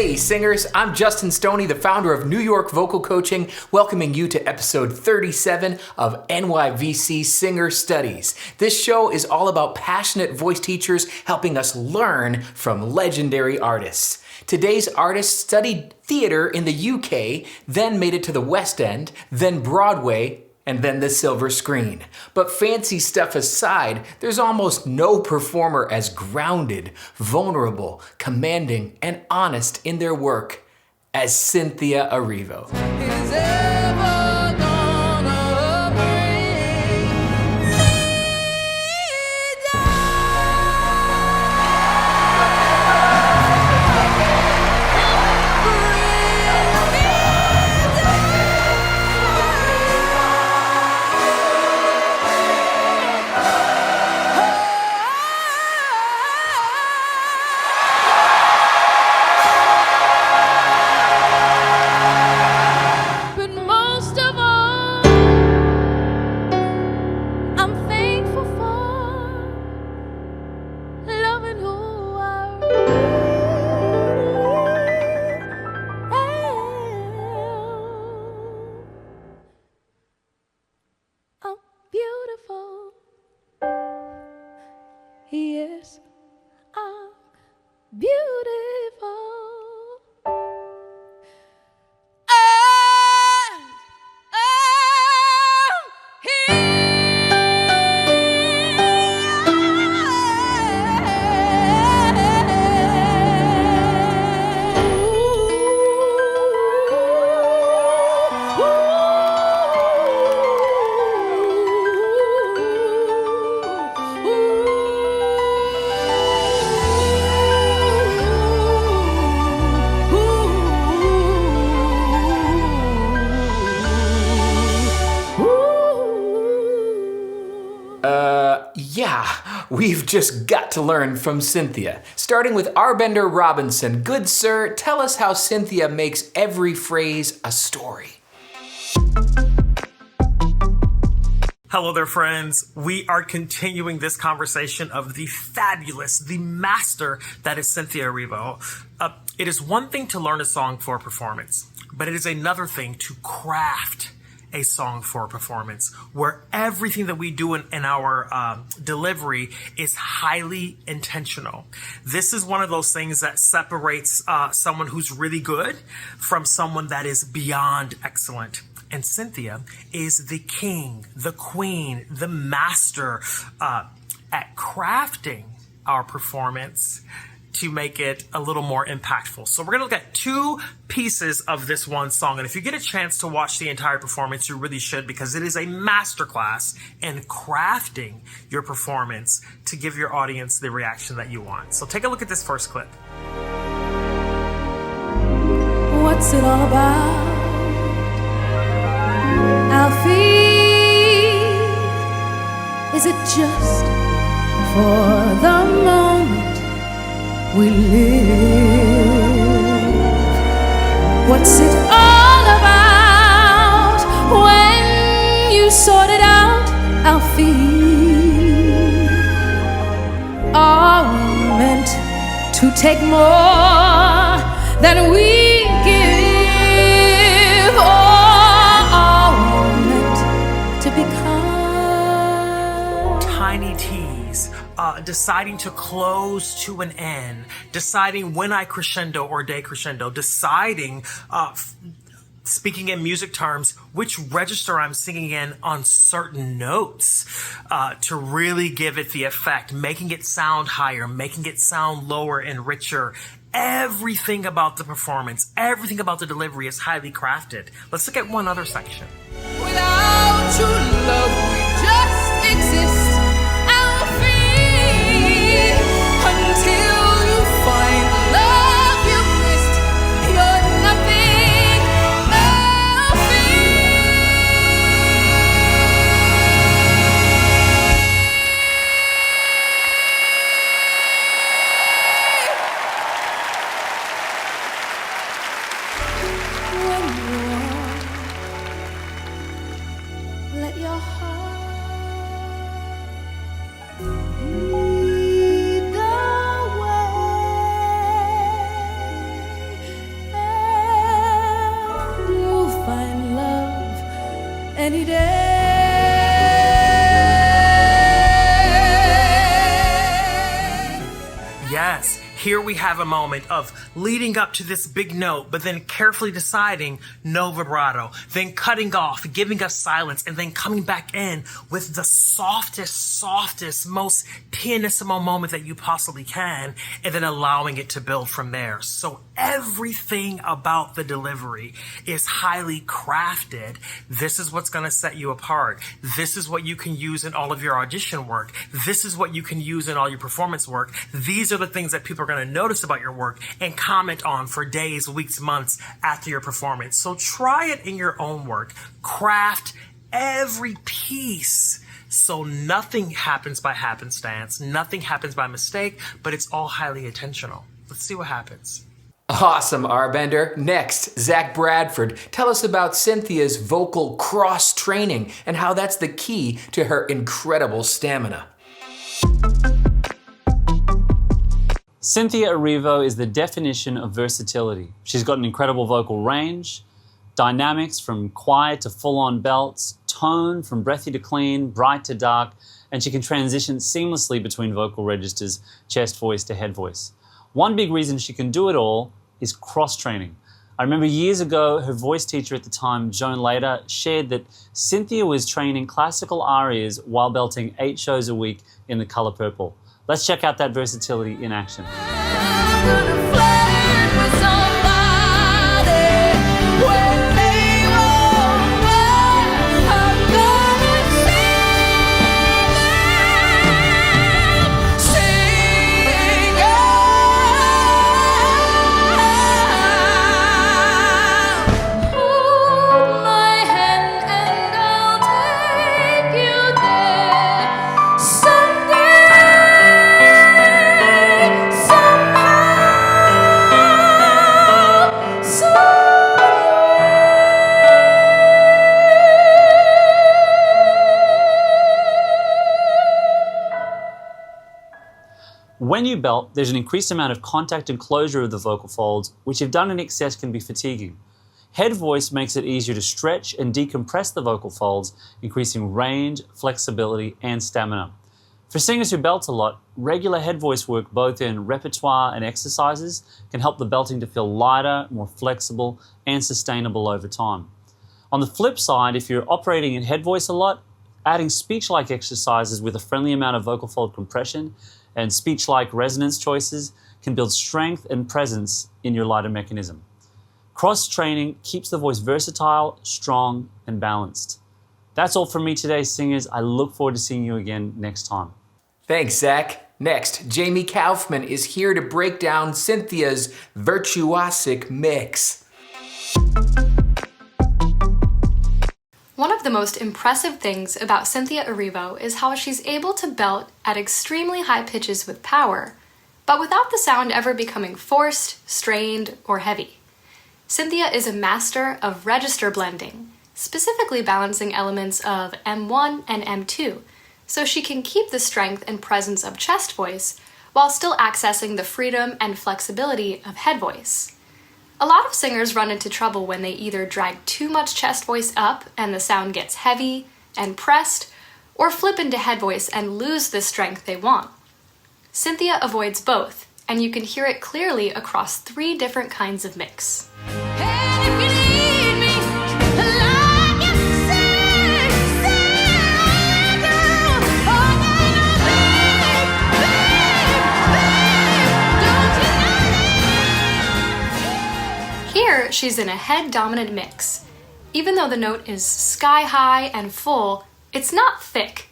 Hey singers, I'm Justin Stoney, the founder of New York Vocal Coaching, welcoming you to episode 37 of NYVC Singer Studies. This show is all about passionate voice teachers helping us learn from legendary artists. Today's artist studied theater in the UK, then made it to the West End, then Broadway, and then the silver screen. But fancy stuff aside, there's almost no performer as grounded, vulnerable, commanding, and honest in their work as Cynthia Erivo. We've just got to learn from Cynthia. Starting with Arbender Robinson. Good sir, tell us how Cynthia makes every phrase a story. Hello there, friends. We are continuing this conversation of the fabulous, the master that is Cynthia Erivo. It is one thing to learn a song for a performance, but it is another thing to craft a song for a performance where everything that we do in our delivery is highly intentional. This is one of those things that separates someone who's really good from someone that is beyond excellent. And Cynthia is the king, the queen, the master at crafting our performance to make it a little more impactful. So we're gonna look at two pieces of this one song. And if you get a chance to watch the entire performance, you really should, because it is a masterclass in crafting your performance to give your audience the reaction that you want. So take a look at this first clip. What's it all about, Alfie? Is it just for the moment we live? What's it all about when you sort it out, Alfie? Are we meant to take more than we give, or are we meant to become? Tiny T's. Deciding to close to an N, deciding when I crescendo or decrescendo, deciding, speaking in music terms, which register I'm singing in on certain notes to really give it the effect, making it sound higher, making it sound lower and richer. Everything about the performance, everything about the delivery is highly crafted. Let's look at one other section. Without your love, we just exist. Until you find the love you've missed, you're nothing, When you're let your heart here we have a moment of leading up to this big note, but then carefully deciding no vibrato, then cutting off, giving us silence, and then coming back in with the softest, most pianissimo moment that you possibly can, and then allowing it to build from there. So everything about the delivery is highly crafted. This is what's going to set you apart. This is what you can use in all of your audition work. This is what you can use in all your performance work. These are the things that people are going to notice about your work and comment on for days, weeks, months after your performance. So try it in your own work. Craft every piece so nothing happens by happenstance, nothing happens by mistake, but it's all highly intentional. Let's see what happens. Awesome, Arbender. Next, Zac Bradford. Tell us about Cynthia's vocal cross-training and how that's the key to her incredible stamina. Cynthia Erivo is the definition of versatility. She's got an incredible vocal range, dynamics from quiet to full-on belts, tone from breathy to clean, bright to dark, and she can transition seamlessly between vocal registers, chest voice to head voice. One big reason she can do it all is cross-training. I remember years ago, her voice teacher at the time, 𝗪𝗫𝗀𝗀, shared that Cynthia was training classical arias while belting 8 shows a week in the 𝗪𝗁 𝗨𝗏. Let's check out that versatility in action. When you belt, there's an increased amount of contact and closure of the vocal folds, which if done in excess can be fatiguing. Head voice makes it easier to stretch and decompress the vocal folds, increasing range, flexibility, and stamina. For singers who belt a lot, regular head voice work both in repertoire and exercises can help the belting to feel lighter, more flexible, and sustainable over time. On the flip side, if you're operating in head voice a lot, adding speech-like exercises with a friendly amount of vocal fold compression and speech-like resonance choices can build strength and presence in your lighter mechanism. Cross-training keeps the voice versatile, strong, and balanced. That's all from me today, singers. I look forward to seeing you again next time. Thanks, Zac. Next, Jamie Kaufman is here to break down Cynthia's virtuosic mix. One of the most impressive things about Cynthia Erivo is how she's able to belt at extremely high pitches with power, but without the sound ever becoming forced, strained, or heavy. Cynthia is a master of register blending, specifically balancing elements of M1 and M2, so she can keep the strength and presence of chest voice while still accessing the freedom and flexibility of head voice. A lot of singers run into trouble when they either drag too much chest voice up and the sound gets heavy and pressed, or flip into head voice and lose the strength they want. Cynthia avoids both, and you can hear it clearly across 3 different kinds of mix. Here, she's in a head-dominant mix. Even though the note is sky-high and full, it's not thick.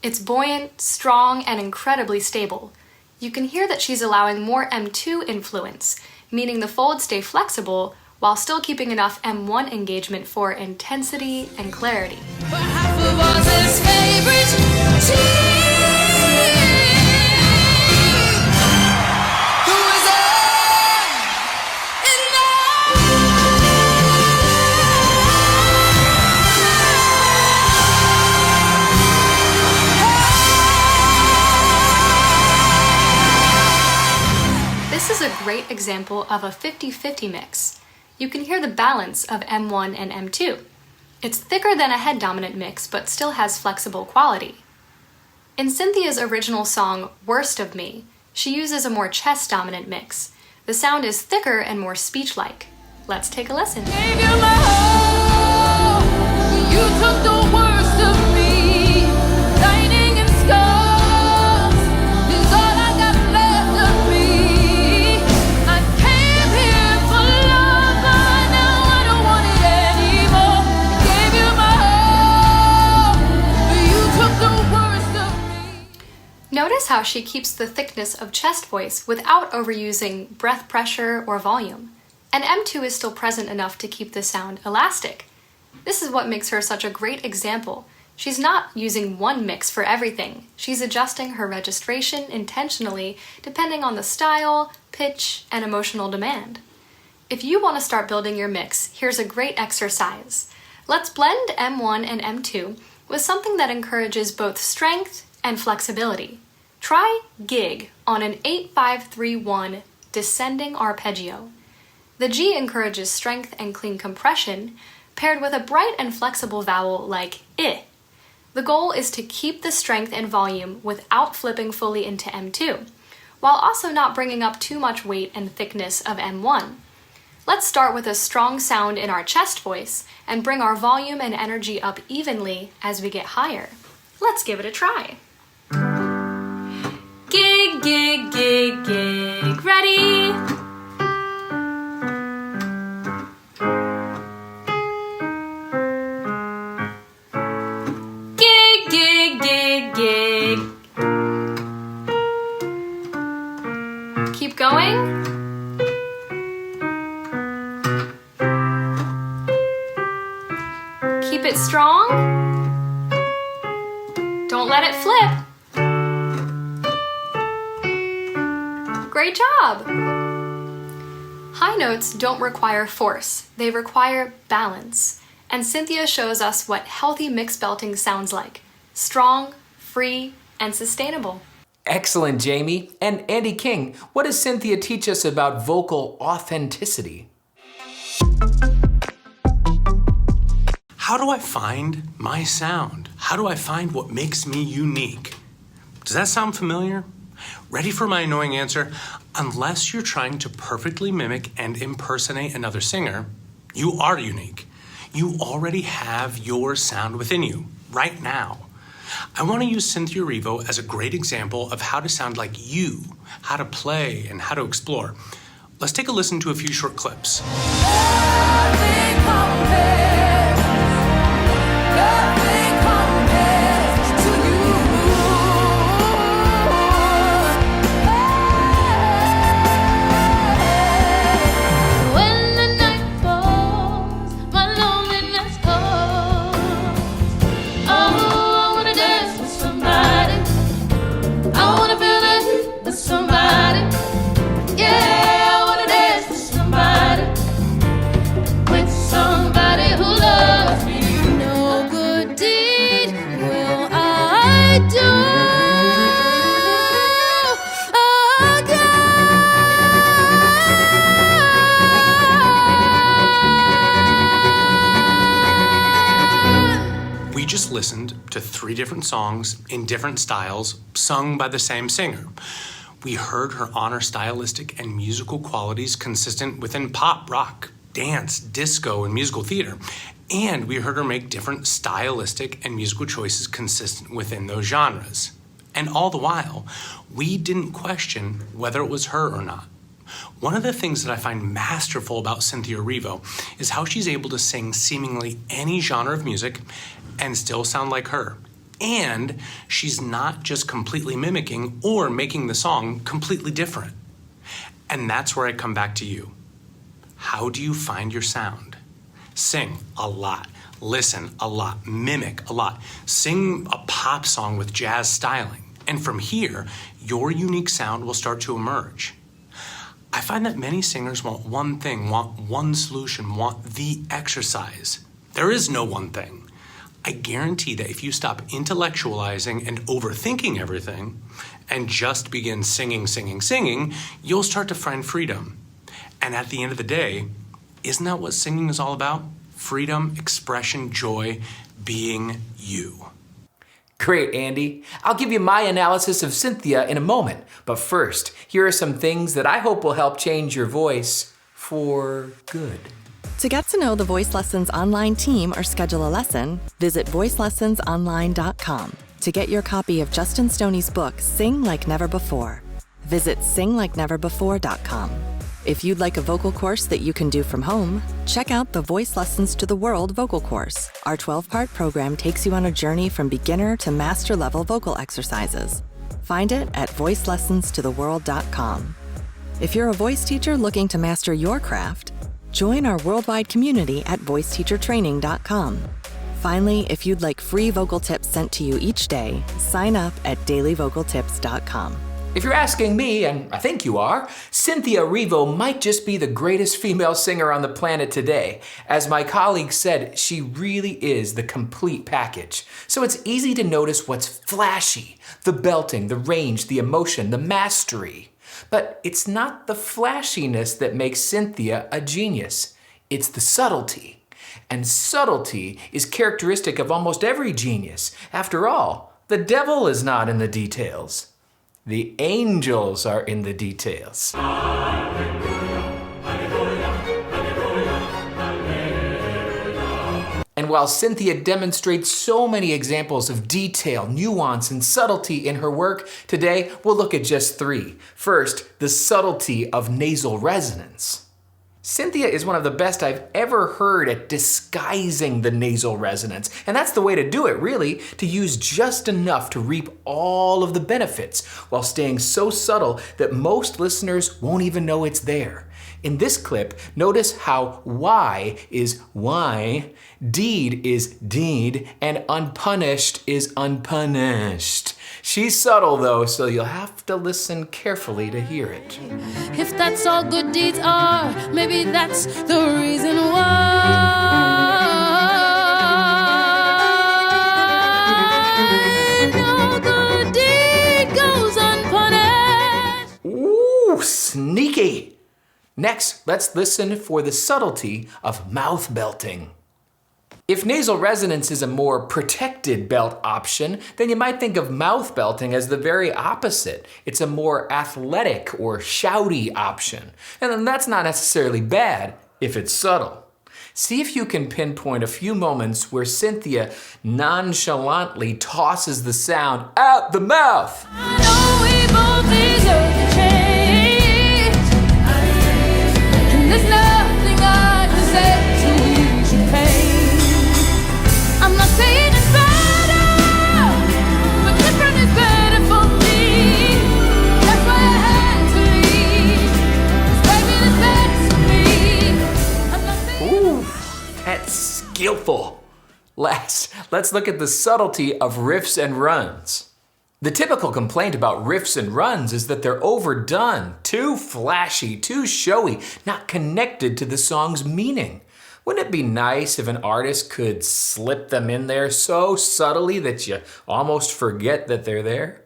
It's buoyant, strong, and incredibly stable. You can hear that she's allowing more M2 influence, meaning the folds stay flexible while still keeping enough M1 engagement for intensity and clarity. This is a great example of a 50-50 mix. You can hear the balance of M1 and M2. It's thicker than a head-dominant mix, but still has flexible quality. In Cynthia's original song, Worst of Me, She uses a more chest-dominant mix. The sound is thicker and more speech-like. Let's take a listen. Gave you my all. You took the worst of me. Lightning and scars is all I got left of me. I came here for love, but now I don't want it anymore. Gave you my all. You took the worst of me. Notice how she keeps the thickness of chest voice without overusing breath pressure or volume. And M2 is still present enough to keep the sound elastic. This is what makes her such a great example. She's not using one mix for everything. She's adjusting her registration intentionally depending on the style, pitch, and emotional demand. If you want to start building your mix, here's a great exercise. Let's blend M1 and M2 with something that encourages both strength and flexibility. Try gig on an 8-5-3-1 descending arpeggio. The G encourages strength and clean compression, paired with a bright and flexible vowel like I. The goal is to keep the strength and volume without flipping fully into M2, while also not bringing up too much weight and thickness of M1. Let's start with a strong sound in our chest voice and bring our volume and energy up evenly as we get higher. Let's give it a try. Gig, gig, gig, gig, ready? Keep going. Keep it strong. Don't let it flip. Great job! High notes don't require force, they require balance. And Cynthia shows us what healthy mixed belting sounds like. Strong, free, and sustainable. Excellent, Jamie. And Andy King, what does Cynthia teach us about vocal authenticity? How do I find my sound? How do I find what makes me unique? Does that sound familiar? Ready for my annoying answer? Unless you're trying to perfectly mimic and impersonate another singer, you are unique. You already have your sound within you, right now. I want to use Cynthia Erivo as a great example of how to sound like you, how to play, and how to explore. Let's take a listen to a few short clips. Nothing compares. Nothing compares to you. When the night falls, my loneliness calls. Oh, I wanna dance with somebody. I wanna feel the heat with somebody. Yeah, I wanna dance with somebody. With somebody who loves me. No good deed will I do. We just listened to 3 different songs in different styles, sung by the same singer. We heard her honor stylistic and musical qualities consistent within pop, rock, dance, disco, and musical theater. And we heard her make different stylistic and musical choices consistent within those genres. And all the while, we didn't question whether it was her or not. One of the things that I find masterful about Cynthia Erivo is how she's able to sing seemingly any genre of music and still sound like her. And she's not just completely mimicking or making the song completely different. And that's where I come back to you. How do you find your sound? Sing a lot, listen a lot, mimic a lot. Sing a pop song with jazz styling. And from here, your unique sound will start to emerge. I find that many singers want one thing, want one solution, want the exercise. There is no one thing. I guarantee that if you stop intellectualizing and overthinking everything and just begin singing, singing, singing, you'll start to find freedom. And at the end of the day, isn't that what singing is all about? Freedom, expression, joy, being you. Great, Andy. I'll give you my analysis of Cynthia in a moment. But first, here are some things that I hope will help change your voice for good. To get to know the Voice Lessons online team or schedule a lesson, visit voicelessonsonline.com. To get your copy of Justin Stoney's book, Sing Like Never Before, visit singlikeneverbefore.com. If you'd like a vocal course that you can do from home, check out the Voice Lessons to the World vocal course. Our 12-part program takes you on a journey from beginner to master-level vocal exercises. Find it at voicelessonstotheworld.com. If you're a voice teacher looking to master your craft, join our worldwide community at voiceteachertraining.com. Finally, if you'd like free vocal tips sent to you each day, sign up at dailyvocaltips.com. If you're asking me, and I think you are, Cynthia Erivo might just be the greatest female singer on the planet today. As my colleague said, she really is the complete package. So it's easy to notice what's flashy: the belting, the range, the emotion, the mastery. But it's not the flashiness that makes Cynthia a genius. It's the subtlety. And subtlety is characteristic of almost every genius. After all, the devil is not in the details. The angels are in the details. And while Cynthia demonstrates so many examples of detail, nuance, and subtlety in her work, today we'll look at just three. First, the subtlety of nasal resonance. Cynthia is one of the best I've ever heard at disguising the nasal resonance. And that's the way to do it, really, to use just enough to reap all of the benefits while staying so subtle that most listeners won't even know it's there. In this clip, notice how Y is why, deed is deed, and unpunished is unpunished. She's subtle though, so you'll have to listen carefully to hear it. If that's all good deeds are, maybe that's the reason why no good deed goes unpunished. Ooh, sneaky. Next, let's listen for the subtlety of mouth belting. If nasal resonance is a more protected belt option, then you might think of mouth belting as the very opposite. It's a more athletic or shouty option. And then that's not necessarily bad if it's subtle. See if you can pinpoint a few moments where Cynthia nonchalantly tosses the sound out the mouth. I know we both deserve to change, and there's nothing I can say to ease your pain. I'm not saying it's better, but different is better for me. That's why I had to leave, 'cause baby, it's best for me. I'm not saying Ooh, that's skillful. Last, let's look at the subtlety of riffs and runs. The typical complaint about riffs and runs is that they're overdone, too flashy, too showy, not connected to the song's meaning. Wouldn't it be nice if an artist could slip them in there so subtly that you almost forget that they're there?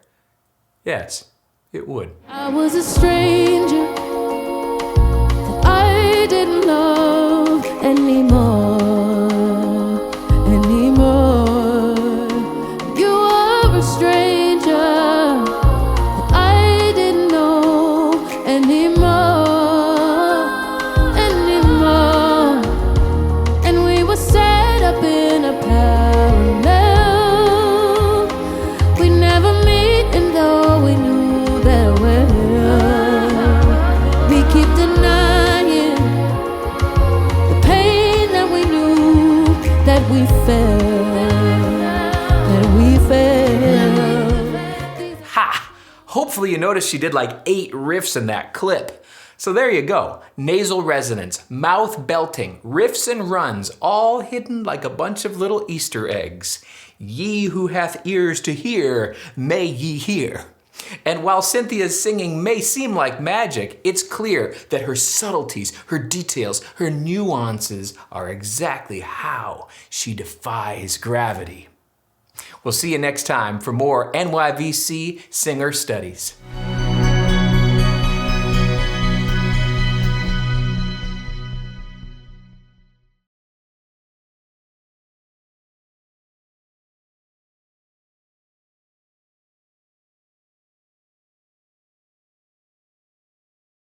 Yes, it would. I was a stranger that I didn't love anymore. You were a stranger that I didn't know anymore. And we were set up in a parallel. We never meet, and though we knew that well, we keep denying the pain that we knew that we felt. Ha! Hopefully you noticed she did like 8 riffs in that clip. So there you go. Nasal resonance, mouth belting, riffs and runs, all hidden like a bunch of little Easter eggs. Ye who hath ears to hear, may ye hear. And while Cynthia's singing may seem like magic, it's clear that her subtleties, her details, her nuances are exactly how she defies gravity. We'll see you next time for more NYVC Singer Studies.